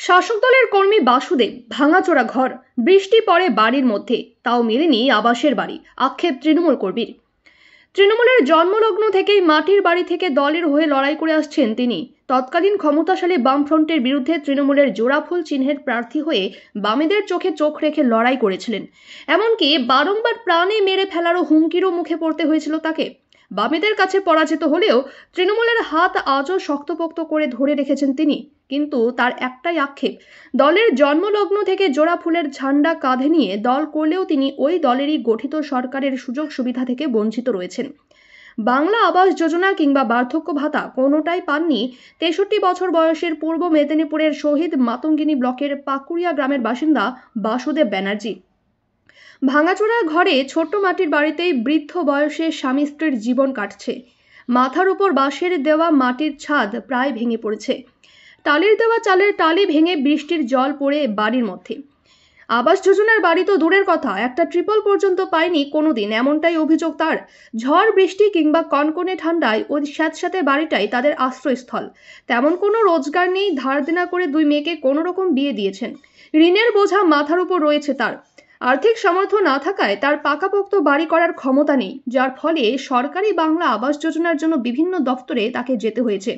শাসক দলের কর্মী বাসুদেব ভাঙাচোরা ঘর, বৃষ্টি পড়ে বাড়ির মধ্যে, তাও মেলেনি আবাসের বাড়ি, আক্ষেপ তৃণমূল কর্মীর। তৃণমূলের জন্মলগ্ন থেকেই মাটির বাড়ি থেকে দলের হয়ে লড়াই করে আসছেন তিনি। তৎকালীন ক্ষমতাশালী বামফ্রন্টের বিরুদ্ধে তৃণমূলের জোড়াফুল চিহ্নের প্রার্থী হয়ে বামেদের চোখে চোখ রেখে লড়াই করেছিলেন। এমনকি বারংবার প্রাণে মেরে ফেলারও হুমকিরও মুখে পড়তে হয়েছিল তাকে। বামেদের কাছে পরাজিত হলেও তৃণমূলের হাত আজও শক্তপোক্ত করে ধরে রেখেছেন তিনি। কিন্তু তার একটাই আক্ষেপ, দলের জন্মলগ্ন থেকে জোড়া ফুলের ঝান্ডা কাঁধে নিয়ে দল করলেও তিনি ওই দলেরই গঠিত সরকারের সুযোগ সুবিধা থেকে বঞ্চিত রয়েছেন। বাংলা আবাস যোজনা কিংবা বার্ধক্য ভাতা কোনোটাই পাননি ৬৩ বছর বয়সের পূর্ব মেদিনীপুরের শহীদ মাতঙ্গিনী ব্লকের পাকুড়িয়া গ্রামের বাসিন্দা বাসুদেব ব্যানার্জি। ভাঙাচোরা ঘরে ছোট্ট মাটির বাড়িতেই বৃদ্ধ বয়সে স্বামী স্ত্রীর জীবন কাটছে। মাথার উপর বাঁশের দেওয়া মাটির ছাদ প্রায় ভেঙে পড়েছে। টালির দেওয়া চালের টালি ভেঙে বৃষ্টির জল পড়ে বাড়ির মধ্যে। আবাস যোজনার বাড়ি তো দূরের কথা, একটা ট্রিপল পর্যন্ত পায়নি কোনোদিন, এমনটাই অভিযোগ তার। ঝড় বৃষ্টি কিংবা কনকনে ঠান্ডায় ওই স্যাঁতস্যাঁতে বাড়িটাই তাদের আশ্রয়স্থল। তেমন কোনো রোজগার নেই, ধার দেনা করে দুই মেয়েকে কোনো রকম বিয়ে দিয়েছেন। ঋণের বোঝা মাথার উপর রয়েছে তার। আর্থিক সামর্থ্য না থাকায় তার পাকাপোক্ত বাড়ি করার ক্ষমতা নেই, যার ফলে সরকারি বাংলা আবাস যোজনার জন্য বিভিন্ন দপ্তরে তাকে যেতে হয়েছে।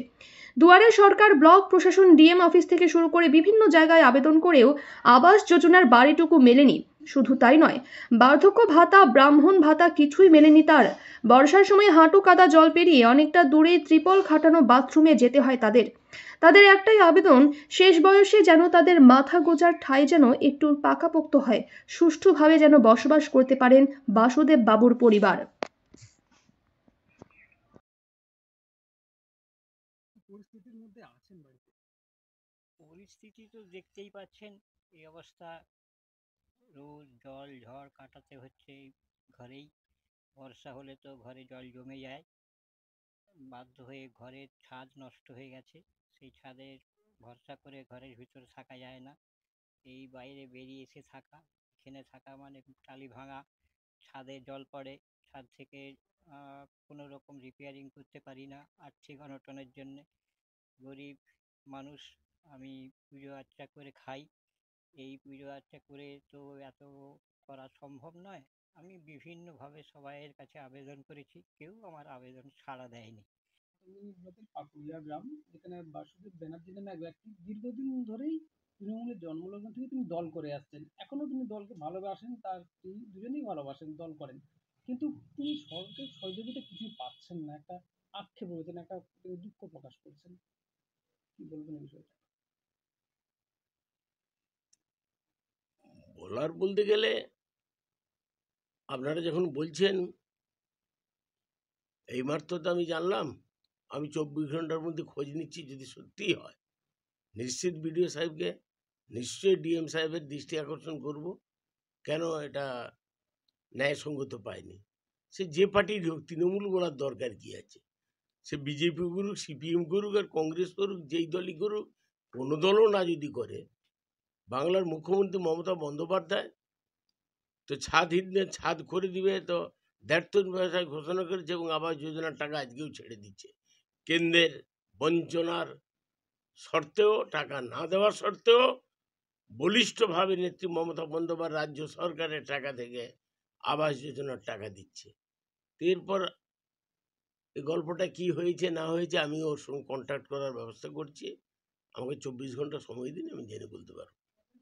দুয়ারে সরকার, ব্লক প্রশাসন, ডিএম অফিস থেকে শুরু করে বিভিন্ন জায়গায় আবেদন করেও আবাস যোজনার বাড়িটুকু মেলেনি। শুধু তাই নয়, বার্ধক্য ভাতা, ব্রাহ্মণ ভাতা কিছুই মেলেনি তার। বর্ষার সময় হাঁটু কাদা জল পেরিয়ে অনেকটা দূরে ত্রিপল খাটানো বাথরুমে যেতে হয় তাদের। তাদের একটাই আবেদন, শেষ বয়সে যেন তাদের মাথা গোজার ঠাঁই যেন একটু পাকাপোক্ত হয়, সুষ্ঠুভাবে যেন বসবাস করতে পারেন বাসুদেব বাবুর পরিবার। পরিস্থিতির মধ্যে আছেন বাড়িতে? পরিস্থিতি তো দেখতেই পাচ্ছেন, এই অবস্থা। রোজ জল ঝড় কাটাতে হচ্ছে এই ঘরেই। বর্ষা হলে তো ঘরে জল জমে যায়, বাধ্য হয়ে ঘরের ছাদ নষ্ট হয়ে গেছে। সেই ছাদের ভরসা করে ঘরের ভিতরে থাকা যায় না, এই বাইরে বেরিয়ে এসে থাকা। এখানে থাকা মানে টালি ভাঙা, ছাদে জল পড়ে, ছাদ থেকে কোনো রকম রিপেয়ারিং করতে পারি না আর্থিক অনটনের জন্যে। গরিব মানুষ, আমি পুজো আর্চা করে খাই। এই পুজো আর্চা করে তো এত করা সম্ভব নয়। আমি বিভিন্নভাবে সবাইয়ের কাছে আবেদন করেছি, কেউ আমার আবেদন সাড়া দেয়নি। ব্লকের পাকুড়িয়া গ্রাম, যেখানে বাসুদেব ব্যানার্জি নামে এক ব্যক্তি দীর্ঘদিন ধরেই তৃণমূলের জন্মলগ্ন থেকে তিনি দল করে আসছেন। এখনো তিনি দলকে ভালোবাসেন, তার স্ত্রী দুজনেই ভালোবাসেন, দল করেন। কিন্তু তিনি সরকারের সহযোগিতা কিছুই পাচ্ছেন না। একটা আক্ষেপ রয়েছেন, একটা তিনি দুঃখ প্রকাশ করছেন। কি বলবেন এই বিষয়টা? বলার বলতে গেলে, আপনারা যখন বলছেন এইমাত্র তো আমি জানলাম। আমি 24 ঘন্টার মধ্যে খোঁজ নিচ্ছি, যদি সত্যিই হয় নিশ্চিত বিডিও সাহেবকে, নিশ্চয়ই ডিএম সাহেবের দৃষ্টি আকর্ষণ করব। কেন এটা ন্যায়সঙ্গত পায়নি? সে যে পার্টির হোক, তৃণমূল বলার দরকার কি আছে? সে বিজেপি করুক, সিপিএম করুক, আর কংগ্রেস করুক, যেই দলই করুক, কোনো দলও না যদি করে, বাংলার মুখ্যমন্ত্রী মমতা বন্দ্যোপাধ্যায় তো ছাদ করে দিবে, তো দেড় ভাষায় ঘোষণা করেছে এবং আবাস যোজনার টাকা আজকেও ছেড়ে দিচ্ছে। কেন্দ্রের বঞ্চনার সত্ত্বেও, টাকা না দেওয়ার সত্ত্বেও বলিষ্ঠভাবে নেত্রী মমতা বন্দ্যোপাধ্যায় রাজ্য সরকারের টাকা থেকে আবাস যোজনার টাকা দিচ্ছে। এরপর এই গল্পটা কি হয়েছে না হয়েছে, আমি ওর সঙ্গে কন্ট্যাক্ট করার ব্যবস্থা করছি। আমাকে 24 ঘন্টা সময় দিন, আমি জেনে বলতে পারবো।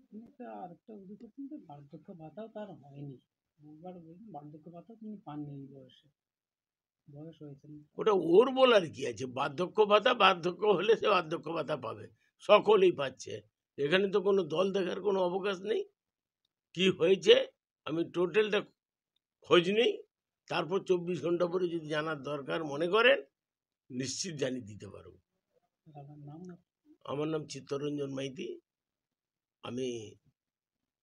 তিনি আরেকটা অভিযোগ করছেন যে বার্ধক্য ভাতাও তার হয়নি। বহুবার বলছেন বার্ধক্য ভাতাও তিনি পাননি এই বয়সে, বয়স হয়েছেন। ওটা ওর বলার কি আছে? বার্ধক্য ভাতা, বার্ধক্য হলে সে বার্ধক্য ভাতা পাবে, সকলেই পাচ্ছে। এখানে তো কোনো দল দেখার কোনো অবকাশ নেই। কি হয়েছে আমি টোটালটা খোঁজ নিই, তারপর 24 ঘন্টা পরে যদি জানার দরকার মনে করেন, নিশ্চিত জানিয়ে দিতে পারবো। আমার নাম চিত্তরঞ্জন মাইতি। আমি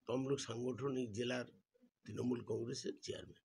তমলুক সাংগঠনিক জেলার তৃণমূল কংগ্রেসের চেয়ারম্যান।